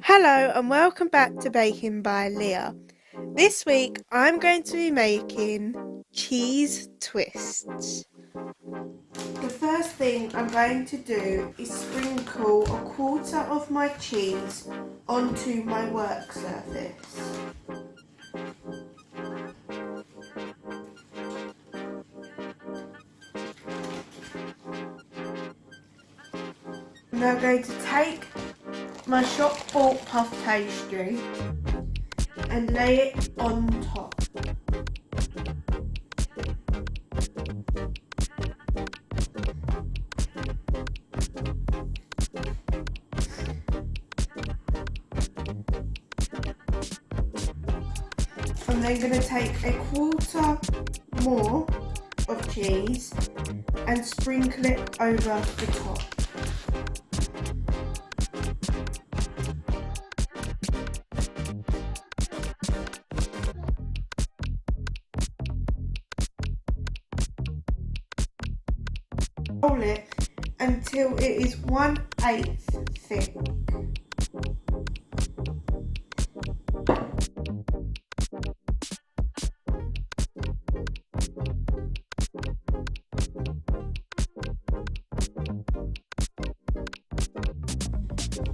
Hello and welcome back to Baking by Leah. This week I'm going to be making cheese twists. The first thing I'm going to do is sprinkle a quarter of my cheese onto my work surface. I'm now going to take my shop bought puff pastry and lay it on top. I'm then going to take a quarter more of cheese and sprinkle it over the top. Roll it until it is 1/8 thick.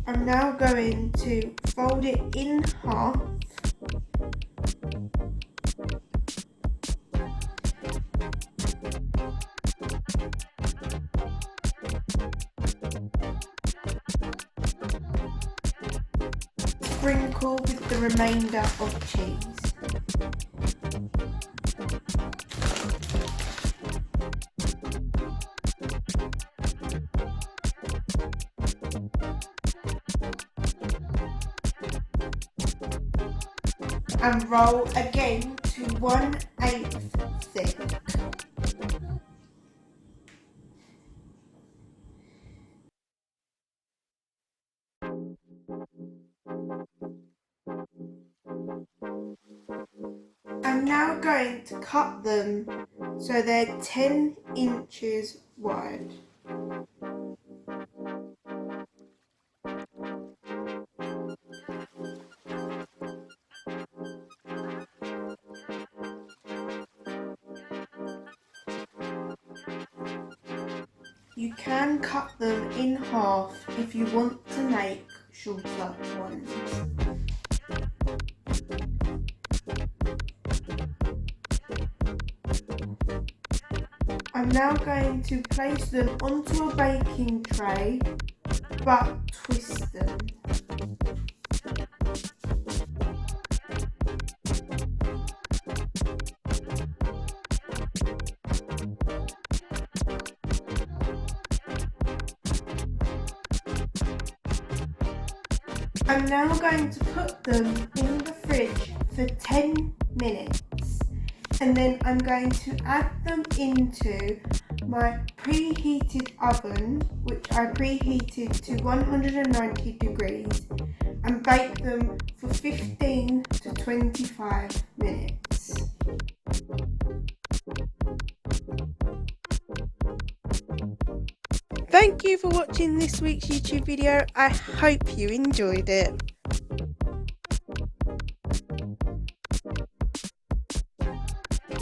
I'm now going to fold it in half . Sprinkle with the remainder of cheese. And roll again to 1/8 thick. I'm now going to cut them so they're 10 inches wide. You can cut them in half if you want to make shorter ones. I'm now going to place them onto a baking tray, but twist them. I'm now going to put them in the fridge for 10 minutes and then I'm going to add them into my preheated oven, which I preheated to 190 degrees, and bake them for 15 to 25 minutes. Thank you for watching this week's YouTube video. I hope you enjoyed it.